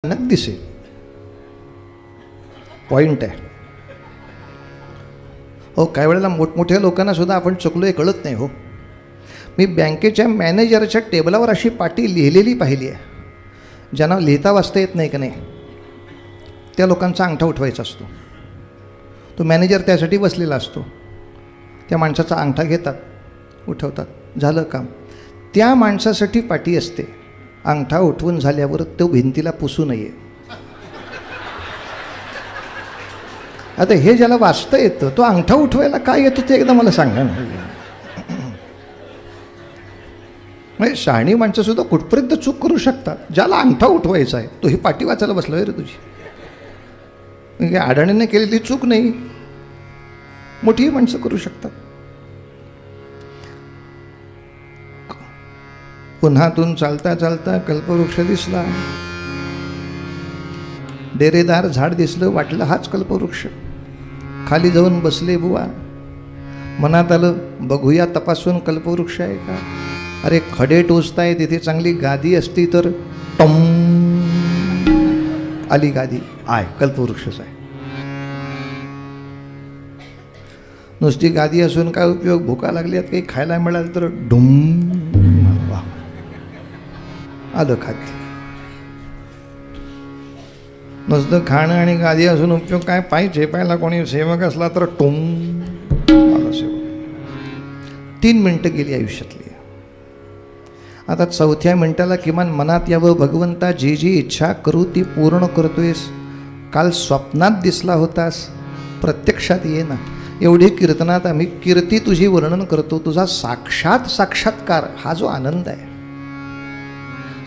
अचानक दिसेल. पॉइंट आहे हो. काही वेळेला मोठमोठ्या लोकांना सुद्धा आपण चुकलो हे कळत नाही हो. मी बँकेच्या मॅनेजरच्या टेबलावर अशी पाटी लिहिलेली पाहिली आहे. ज्यांना लिहिता वाचता येत नाही का नाही त्या लोकांचा अंगठा उठवायचा असतो. तो मॅनेजर त्यासाठी बसलेला असतो. त्या माणसाचा अंगठा घेतात, उठवतात, झालं काम. त्या माणसासाठी पाटी असते, अंगठा उठवून झाल्यावर तो भिंतीला पुसू नये. आता हे ज्याला वाचता येतं तो अंगठा उठवायला काय येतो ते एकदा मला सांगा. म्हणजे शहाणी माणसं सुद्धा कुठपर्यंत चूक करू शकतात. ज्याला अंगठा उठवायचा आहे तो ही पाटी वाचायला बसला रे तुझी. अडाणीने केलेली चूक नाही, मोठी माणसं करू शकतात. पुन्हातून चालता चालता कल्पवृक्ष दिसला. डेरेदार झाड दिसलं, वाटलं हाच कल्पवृक्ष. खाली जाऊन बसले बुवा. मनात आलं बघूया तपासून कल्पवृक्ष आहे का. अरे खडे टोचताय, तिथे चांगली गादी असती तर टम आली गादी. आय कल्पवृक्षच आहे. नुसती गादी असून काय उपयोग. भुका लागल्यात, काही खायला मिळालं तर डुम आलं खाद्य. नुसतं खाणं आणि गादी असून उपयोग काय. पाय चेपायला कोणी सेवक असला तर टुम आलं सेवक. 3 मिनिटं गेली आयुष्यातली. आता 4थ्या मिनिटाला किमान मनात यावं भगवंता जी जी इच्छा करू ती पूर्ण करतोयस. काल स्वप्नात दिसला होतास, प्रत्यक्षात ये ना. एवढी कीर्तनात आम्ही कीर्ती तुझी वर्णन करतो. तुझा साक्षात्कार हा जो आनंद आहे.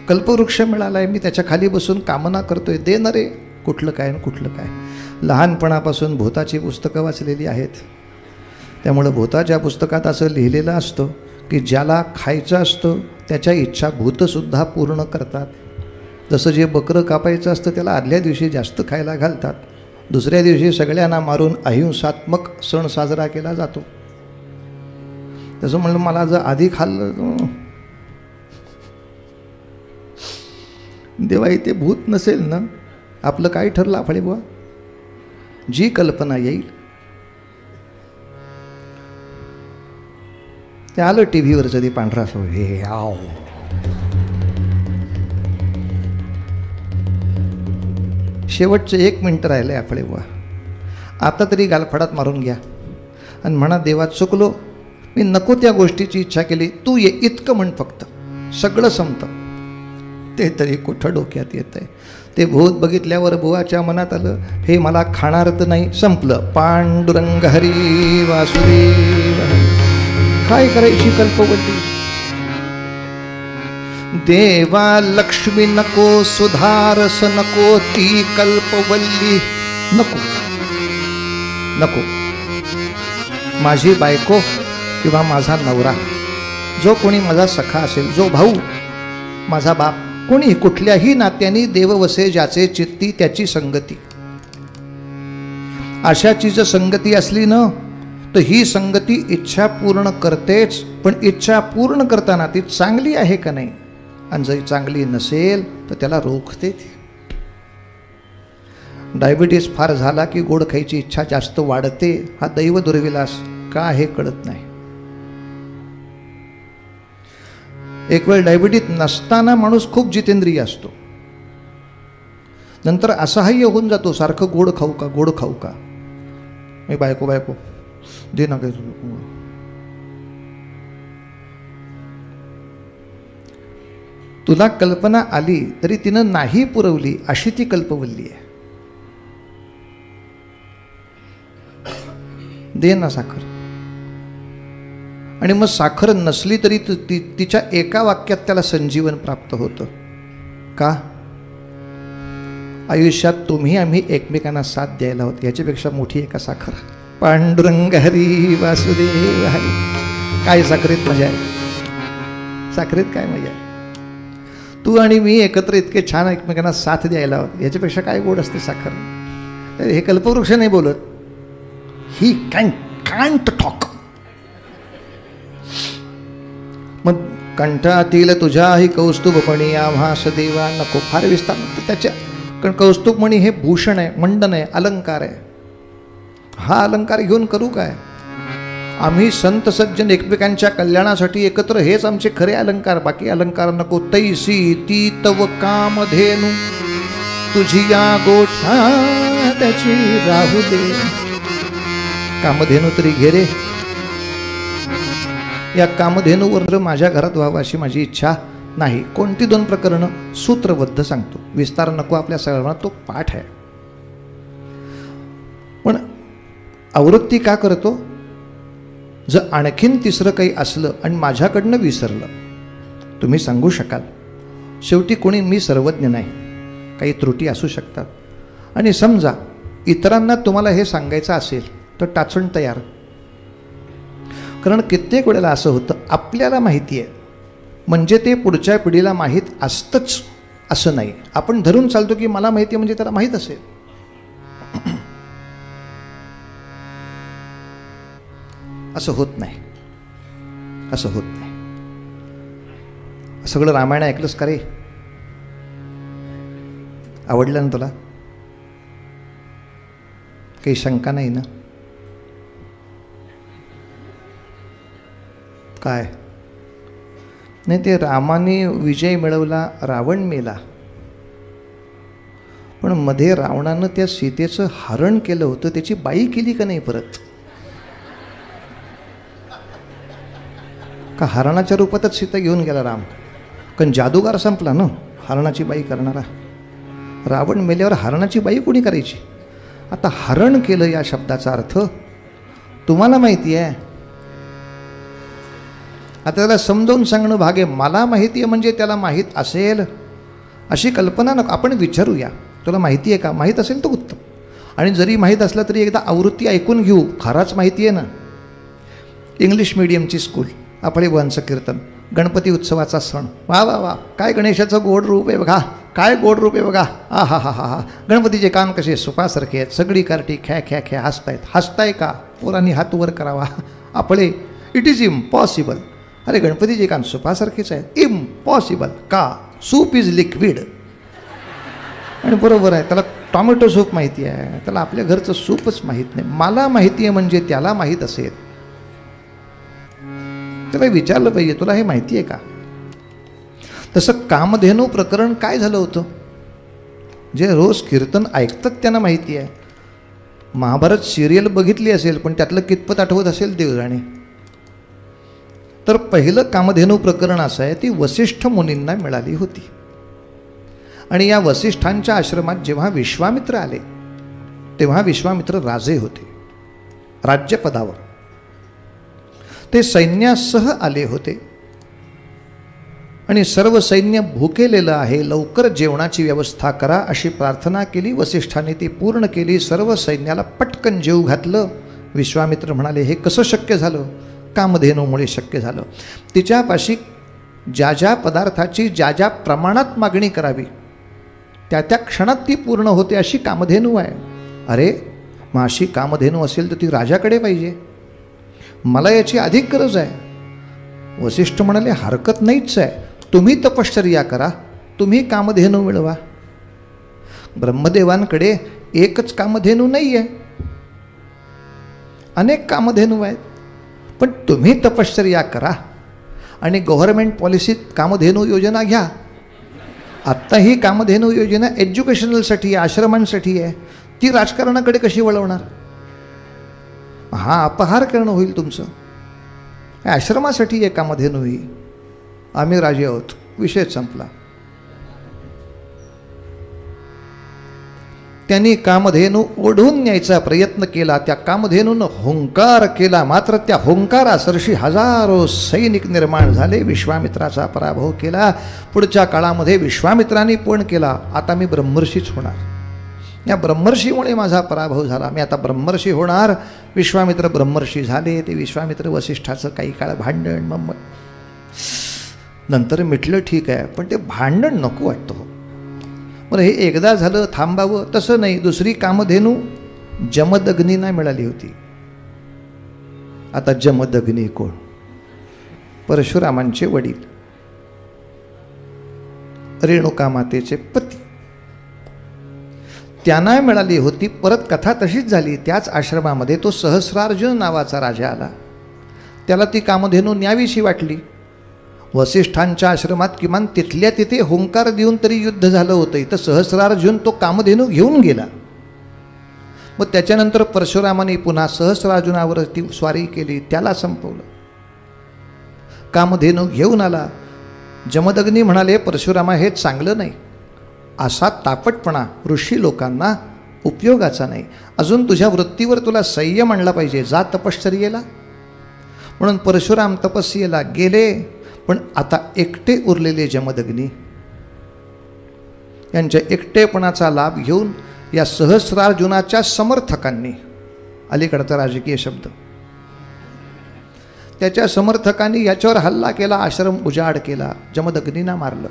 कल्पवृक्ष मिळालाय, मी त्याच्या खाली बसून कामना करतोय. दे ना रे. कुठलं काय आणि कुठलं काय. लहानपणापासून भूताची पुस्तकं वाचलेली आहेत. त्यामुळं भूताच्या पुस्तकात असं लिहिलेलं असतं की ज्याला खायचं असतं त्याच्या इच्छा भूतसुद्धा पूर्ण करतात. जसं जे बकरं कापायचं असतं त्याला आदल्या दिवशी जास्त खायला घालतात, दुसऱ्या दिवशी सगळ्यांना मारून अहिंसात्मक सण साजरा केला जातो. तसं म्हणलं मला जर आधी खाल्लं देवा इथे भूत नसेल ना, आपलं काय ठरलं आफळे बुवा. जी कल्पना येईल ते आलं टी व्हीवरचं ते पांढरा सो हे आव. शेवटचं 1 मिनिट राहिलं आहे आफळे बुवा. आता तरी गालफडात मारून घ्या आणि म्हणा देवा चुकलो, मी नको त्या गोष्टीची इच्छा केली, तू ये इतकं म्हण फक्त, सगळं संपतं. ते तरी कुठं डोक्यात येत आहे. ते भूत बघितल्यावर बुवाच्या मनात आलं हे मला खाणार तर नाही. संपलं. पांडुरंग हरी वासुदेव. काय करायची कल्पवल्ली. देवा लक्ष्मी नको, सुधारस नको, ती कल्पवल्ली नको. नको. माझी बायको किंवा माझा नवरा, जो कोणी माझा सखा असेल, जो भाऊ, माझा बाप, कोणी कुठल्याही नात्याने देव वसे ज्याचे चित्ती त्याची संगती. अशाची जर संगती असली ना तर ही संगती इच्छा पूर्ण करतेच. पण इच्छा पूर्ण करताना ती चांगली आहे का नाही, आणि जर चांगली नसेल तर त्याला रोखते. डायबिटीस फार झाला की गोड खायची इच्छा जास्त वाढते. हा दैव दुर्विलास का हे कळत नाही. एक वेळ डायबिटीस नसताना माणूस खूप जितेंद्रिय असतो, नंतर असहाय्य होऊन जातो. सारखं गोड खाऊ का, गोड खाऊ का. मी बायको दे ना काही. तुला कल्पना आली तरी तिनं नाही पुरवली अशी ती कल्पवल्ली आहे. दे ना साखर. आणि मग साखर नसली तरी तिच्या एका वाक्यात त्याला संजीवन प्राप्त होतं. का. आयुष्यात तुम्ही आम्ही एकमेकांना साथ द्यायला होत, याच्यापेक्षा मोठी एका साखर. पांडुरंग हरी वासुदेव हरी. काय साखरेत मजा आहे. साखरेत काय मजा आहे. तू आणि मी एकत्र इतके छान एकमेकांना साथ द्यायला होत, याच्यापेक्षा काय गोड असते साखर. हे कल्पवृक्ष नाही बोलत. He can't talk. मग कंठातील तुझ्याही कौस्तुभपणी आम्हास देवा नको. फार विस्तार त्याच्या कारण कौस्तुभमणी हे भूषण आहे, मंडन आहे, अलंकार आहे. हा अलंकार घेऊन करू काय? आम्ही संत सज्जन एकमेकांच्या कल्याणासाठी एकत्र, हेच आमचे खरे अलंकार. बाकी अलंकार नको. तैसी ती तव कामधेनू तुझी या गोठा त्याची राहू दे. कामधेनू तरी घे रे. या कामधेनूवर माझ्या घरात व्हावं अशी माझी इच्छा नाही. कोणती 2 प्रकरणं सूत्रबद्ध सांगतो, विस्तार नको आपल्या सर्वांना, तो पाठ आहे. पण आवृत्ती का करतो? जर आणखीन 3रं काही असलं आणि माझ्याकडनं विसरलं, तुम्ही सांगू शकाल. शेवटी कोणी मी सर्वज्ञ नाही, काही त्रुटी असू शकतात. आणि समजा इतरांना तुम्हाला हे सांगायचं असेल तर टाचून तयार. कारण कित्येक वेळेला असं होतं, आपल्याला माहिती आहे म्हणजे ते पुढच्या पिढीला माहीत असतंच असं नाही. आपण धरून चालतो की मला माहिती आहे म्हणजे त्याला माहीत असेल. असं होत नाही, असं होत नाही. सगळं रामायण ऐकलंस का रे? आवडलं ना तुला? काही शंका नाही ना? काय नाही, ते रामाने विजय मिळवला, रावण मेला, पण मध्ये रावणानं त्या सीतेचं हरण केलं होतं, त्याची बाई केली का नाही परत? का हरणाच्या रूपातच सीता घेऊन गेला राम? कारण जादूगार संपला ना, हरणाची बाई करणारा. रावण मेल्यावर हरणाची बाई कोणी करायची? आता हरण केलं या शब्दाचा अर्थ तुम्हाला माहिती आहे. आता त्याला समजावून सांगणं भाग आहे. मला माहिती आहे म्हणजे त्याला माहीत असेल अशी कल्पना नको. आपण विचारूया, तुला माहिती आहे का? माहीत असेल तर उत्तम. आणि जरी माहीत असलं तरी एकदा आवृत्ती ऐकून घेऊ. खराच माहिती आहे ना? इंग्लिश मीडियमची स्कूल, आपले वंश कीर्तन, गणपती उत्सवाचा सण. वा वा वा, काय गणेशाचं गोड रूप आहे बघा, काय गोड रूप आहे बघा. हा हा हा हा हा. गणपतीचे कान कसे सुपासारखे आहेत, सगळी कार्टी ख्या ख्या ख्या हसतायत. हसताय का? पोरांनी हात वर करावा. आपले इट इज इम्पॉसिबल. अरे गणपतीचे कान सुपासारखेच आहेत. इम्पॉसिबल का? Soup is liquid. आणि बरोबर आहे, त्याला टॉमॅटो सूप माहिती आहे, त्याला आपल्या घरचं सूपच माहीत नाही. मला माहिती आहे म्हणजे त्याला माहीत असेल. त्याला विचारलं पाहिजे, तुला हे माहिती आहे का? तसं कामधेनू प्रकरण काय झालं होतं? जे रोज कीर्तन ऐकतात त्यांना माहिती आहे. महाभारत सिरियल बघितली असेल, पण त्यातलं कितपत आठवत असेल देव जाणे. तर पहिलं कामधेनू प्रकरण असं आहे, ती वसिष्ठ मुनींना मिळाली होती. आणि या वसिष्ठांच्या आश्रमात जेव्हा विश्वामित्र आले तेव्हा विश्वामित्र राजे होते, राज्यपदावर. ते सैन्यासह आले होते आणि सर्व सैन्य भुकेलेलं आहे, लवकर जेवणाची व्यवस्था करा अशी प्रार्थना केली. वसिष्ठांनी ती पूर्ण केली. सर्व सैन्याला पटकन जेवू घातलं. विश्वामित्र म्हणाले, हे कसं शक्य झालं? कामधेनूमुळे शक्य झालं. तिच्यापाशी ज्या ज्या पदार्थाची ज्या ज्या प्रमाणात मागणी करावी त्या त्या क्षणात ती पूर्ण होते अशी कामधेनू आहे. अरे मग अशी कामधेनू असेल तर ती राजाकडे पाहिजे, मला याची अधिक गरज आहे. वसिष्ठ म्हणाले, हरकत नाहीच आहे, तुम्ही तपश्चर्या करा, तुम्ही कामधेनू मिळवा. ब्रह्मदेवांकडे एकच कामधेनू नाही आहे, अनेक कामधेनू आहेत. पण तुम्ही तपश्चर्या करा आणि गव्हर्नमेंट पॉलिसीत कामधेनू योजना घ्या. आत्ता ही कामधेनू योजना एज्युकेशनलसाठी आहे, आश्रमांसाठी आहे. ती राजकारणाकडे कशी वळवणार? हा अपहार करणं होईल तुमचं. आश्रमासाठी आहे कामधेनू ही. आम्ही राजे आहोत, विषय संपला. त्यांनी कामधेनू ओढून न्यायचा प्रयत्न केला. त्या कामधेनूनं हुंकार केला, मात्र त्या हुंकारासरशी हजारो सैनिक निर्माण झाले. विश्वामित्राचा पराभव केला. पुढच्या काळामध्ये विश्वामित्रांनी पण केला. आता मी ब्रह्मर्षीच होणार, या ब्रह्मर्षीमुळे माझा पराभव झाला, मी आता ब्रह्मर्षी होणार. विश्वामित्र ब्रह्मर्षी झाले. ते विश्वामित्र वसिष्ठाचं काही काळ भांडण, मग नंतर मिटलं, ठीक आहे, पण ते भांडण नको वाटतं. बरं, हे एकदा झालं, थांबावं तसं नाही. दुसरी कामधेनू जमदग्नींना मिळाली होती. आता जमदग्नी कोण? परशुरामांचे वडील, रेणुका मातेचे पती. त्यांना मिळाली होती. परत कथा तशीच झाली. त्याच आश्रमामध्ये तो सहस्रार्जुन नावाचा राजा आला. त्याला ती कामधेनू न्यावीशी वाटली. वसिष्ठांच्या आश्रमात किमान तिथल्या तिथे हुंकार देऊन तरी युद्ध झालं होतं. इथं सहस्रार्जुन तो कामधेनू घेऊन गेला. मग त्याच्यानंतर परशुरामाने पुन्हा सहस्रार्जुनावर ती स्वारी केली, त्याला संपवलं. कामधेनू घेऊन आला. जमदग्नी म्हणाले, परशुरामा हे चांगलं नाही. असा तापटपणा ऋषी लोकांना उपयोगाचा नाही. अजून तुझ्या वृत्तीवर तुला संयम आणला पाहिजे. जा तपश्चर्येला. म्हणून परशुराम तपस्येला गेले. पण आता एकटे उरलेले जमदग्नी यांच्या एकटेपणाचा लाभ घेऊन या सहस्रार्जुनाच्या समर्थकांनी, अलीकडचा राजकीय शब्द, त्याच्या समर्थकांनी याच्यावर हल्ला केला, आश्रम उजाड केला, जमदग्नींना मारलं.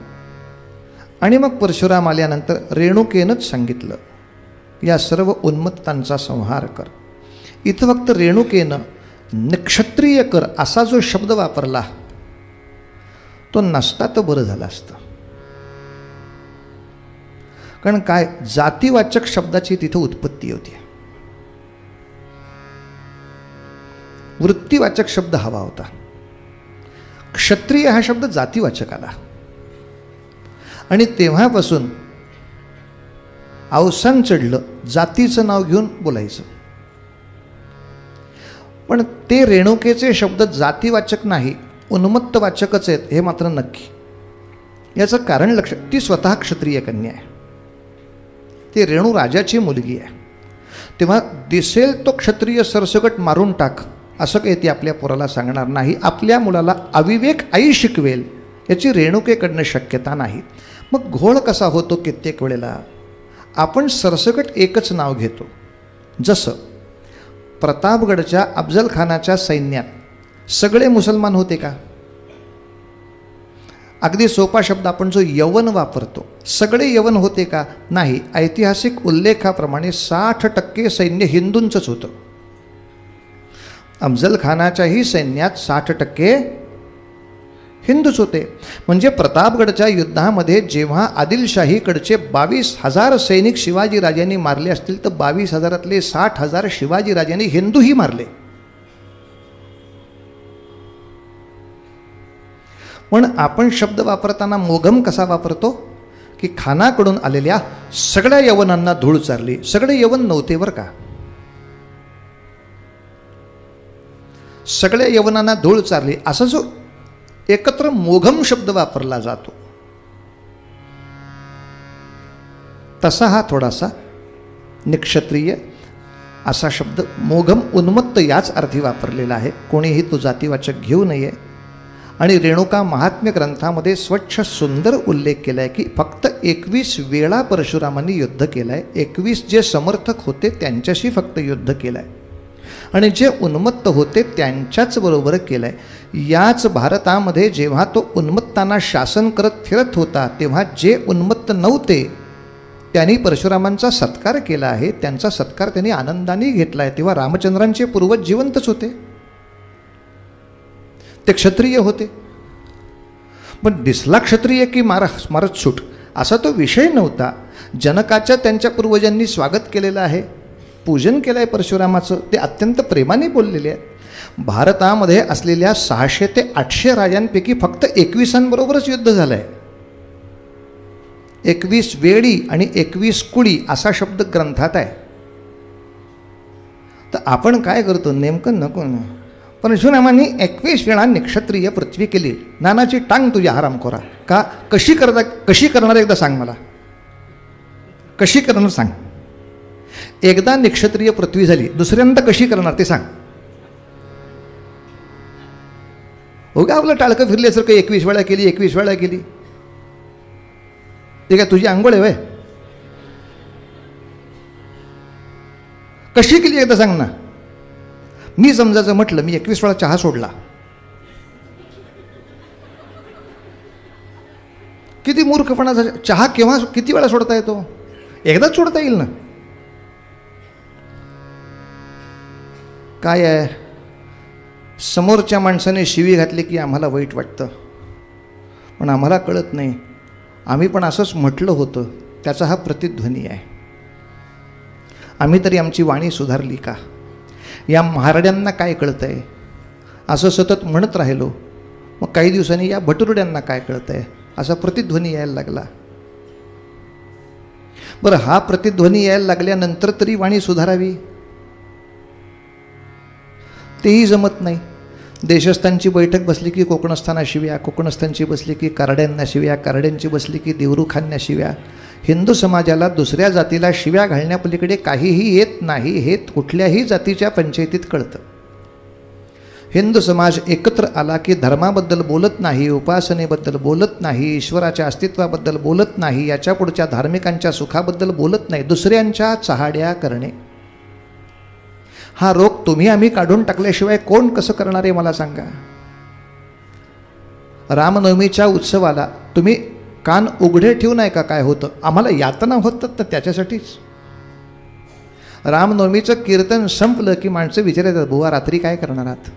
आणि मग परशुराम आल्यानंतर रेणुकेनंच सांगितलं, या सर्व उन्मत्तांचा संहार कर. इथं फक्त रेणुकेनं निक्षत्रिय कर असा जो शब्द वापरला तो नसता तर बरं झालं असतं. कारण काय, जातीवाचक शब्दाची तिथं उत्पत्ती होती. वृत्तीवाचक शब्द हवा होता. क्षत्रिय हा शब्द जातीवाचक आला. आणि तेव्हापासून अवसान चढलं, जातीचं नाव घेऊन बोलायचं. पण ते रेणुकेचे शब्द जातीवाचक नाही, उन्मत्तवाचकच आहेत हे मात्र नक्की. याचं कारण लक्ष, ती स्वतः क्षत्रिय कन्या आहे. ती रेणू राजाची मुलगी आहे. तेव्हा दिसेल तो क्षत्रिय सरसकट मारून टाक असं काही ती आपल्या पोराला सांगणार नाही. आपल्या मुलाला अविवेक आई शिकवेल याची रेणुकेकडनं शक्यता नाही. मग घोळ कसा होतो, कित्येक वेळेला आपण सरसकट एकच नाव घेतो. जसं प्रतापगडच्या अफजल खानाच्या सैन्यात सगळे मुसलमान होते का? अगदी सोपा शब्द आपण जो यवन वापरतो, सगळे यवन होते का? नाही. ऐतिहासिक उल्लेखाप्रमाणे 60% सैन्य हिंदूंचंच होतं. अफजल खानाच्याही सैन्यात 60% हिंदूच होते. म्हणजे प्रतापगडच्या युद्धामध्ये जेव्हा आदिलशाहीकडचे 22,000 सैनिक शिवाजीराजांनी मारले असतील तर 22,000तले 60,000 शिवाजीराजांनी हिंदूही मारले. पण आपण शब्द वापरताना मोघम कसा वापरतो की खानाकडून आलेल्या सगळ्या यवनांना धूळ चारली. सगळे यवन नव्हते बरं का. सगळ्या यवनांना धूळ चारली असा जो एकत्र मोघम शब्द वापरला जातो, तसा हा थोडासा निक्षत्रिय असा शब्द मोघम उन्मत्त याच अर्थी वापरलेला आहे. कोणीही तो जातीवाचक घेऊ नये. आणि रेणुका महात्म्य ग्रंथामध्ये स्वच्छ सुंदर उल्लेख केला आहे की फक्त 21 वेळा परशुरामांनी युद्ध केलं आहे. 21 जे समर्थक होते त्यांच्याशी फक्त युद्ध केलं आहे आणि जे उन्मत्त होते त्यांच्याच बरोबर केलं आहे. याच भारतामध्ये जेव्हा तो उन्मत्तांना शासन करत फिरत होता तेव्हा जे उन्मत्त नव्हते त्यांनी परशुरामांचा सत्कार केला आहे. त्यांचा सत्कार त्यांनी आनंदाने घेतला आहे. तेव्हा रामचंद्रांचे पूर्वज जिवंतच होते, ते क्षत्रिय होते. पण दिसला क्षत्रिय की मारत सूट असा तो विषय नव्हता. जनकाच्या त्यांच्या पूर्वजांनी स्वागत केलेलं आहे, पूजन केलं आहे परशुरामाचं. ते अत्यंत प्रेमाने बोललेले आहेत. भारतामध्ये असलेल्या 600 ते 800 राजांपैकी फक्त 21बरोबरच युद्ध झालं आहे. 21 वेळी आणि 21 कुळी असा शब्द ग्रंथात आहे. तर आपण काय करतो नेमकं नको ना. परशुरामांनी 21 वेळा निक्षत्रिय पृथ्वी केली. नानाची टांग तुझ्या हरामखोरा. का कशी करणार एकदा सांग मला. कशी करणार सांग. एकदा निक्षत्रिय पृथ्वी झाली, दुसऱ्यांदा कशी करणार ते सांग. हो का आपलं टाळकं फिरल्यासारखं 21 वेळा केली, 21 वेळा केली. ते काय तुझी आंघोळ आहे वय? कशी केली एकदा सांग ना. मी समजायचं म्हटलं मी 21 वेळा चहा सोडला. किती मूर्खपणा झाला. चहा केव्हा किती वेळा सोडता येतो? एकदाच सोडता येईल ना. काय आहे, समोरच्या माणसाने शिवी घातली की आम्हाला वाईट वाटतं, पण आम्हाला कळत नाही आम्ही पण असंच म्हटलं होतं त्याचा हा प्रतिध्वनी आहे. आम्ही तरी आमची वाणी सुधारली का? या महारड्यांना काय कळतंय असं सतत म्हणत राहिलो. मग काही दिवसांनी या भटुरड्यांना काय कळतंय असा प्रतिध्वनी यायला लागला. बरं, हा प्रतिध्वनी यायला लागल्यानंतर तरी वाणी सुधारावी तेही जमत नाही. देशस्थांची बैठक बसली की कोकणस्थांना शिव्या, कोकणस्थांची बसली की कारड्यांना शिव्या, कारड्यांची बसली की देवरुखांना शिव्या. हिंदू समाजाला दुसऱ्या जातीला शिव्या घालण्यापलीकडे काहीही येत नाही हे कुठल्याही जातीच्या पंचायतीत कळतं. हिंदू समाज एकत्र आला की धर्माबद्दल बोलत नाही, उपासनेबद्दल बोलत नाही, ईश्वराच्या अस्तित्वाबद्दल बोलत नाही, याच्या पुढच्या धार्मिकांच्या सुखाबद्दल बोलत नाही, दुसऱ्यांच्या चहाड्या करणे. हा रोग तुम्ही आम्ही काढून टाकल्याशिवाय कोण कसं करणार आहे मला सांगा. रामनवमीच्या उत्सवाला तुम्ही कान उघडे ठेवू नये का? काय होतं? आम्हाला यातना होतात तर त्याच्यासाठीच. रामनवमीचं कीर्तन संपलं की माणसं विचारतात, बुवा रात्री काय करणार आहात?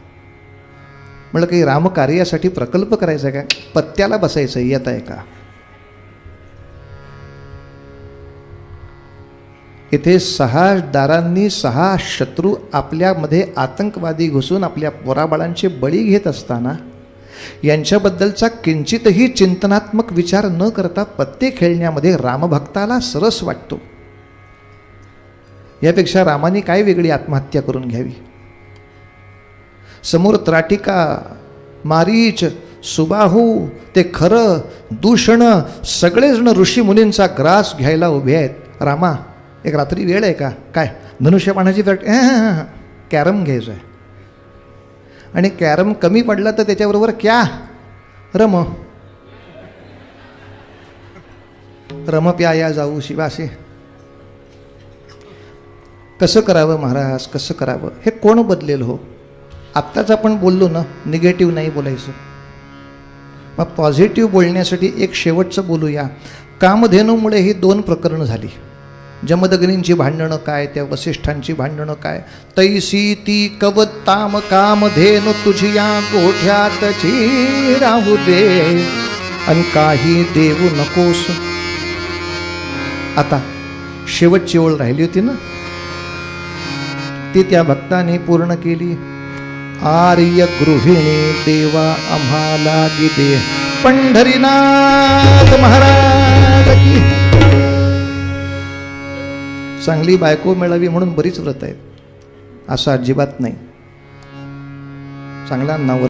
म्हटलं काही रामकार्यासाठी प्रकल्प करायचा काय? पत्त्याला बसायचं, येत आहे का? इथे 6 दारांनी 6 शत्रू आपल्यामध्ये आतंकवादी घुसून आपल्या पोराबाळांचे बळी घेत असताना यांच्याबद्दलचा किंचितही चिंतनात्मक विचार न करता पत्ते खेळण्यामध्ये रामभक्ताला सरस वाटतो. यापेक्षा रामाने काय वेगळी आत्महत्या करून घ्यावी? समोर त्राटिका, मारीच, सुबाहू, ते खरं, दूषण सगळेजण ऋषी मुनींचा ग्रास घ्यायला उभे आहेत. रामा, एक रात्री वेळ आहे का? काय धनुष्यबाणाची कॅरम घ्यायचं आहे. आणि कॅरम कमी पडला तर त्याच्याबरोबर क्या रम रम प्याया जाऊ शिवासे. कसं करावं महाराज, कसं करावं? हे कोण बदलेल हो? आत्ताच आपण बोललो ना, निगेटिव्ह नाही बोलायचं. मग पॉझिटिव्ह बोलण्यासाठी एक शेवटचं बोलूया. कामधेनूमुळे ही 2 प्रकरणं झाली. जमदग्नींची भांडणं काय, त्या वसिष्ठांची भांडणं काय. तैसी ती कवताम कामधेनु तुझिया गोठ्यातची राहू दे आणि काही देऊ नकोस. आता शेवटची ओळ राहिली होती ना, ती त्या भक्ताने पूर्ण केली. आर्य गृहिणी देवा आम्हाला गिदे. पंढरीनाथ महाराज की. चांगली बायको मिळावी म्हणून बरीच व्रत आहेत असं अजिबात नाही. चांगला नवरा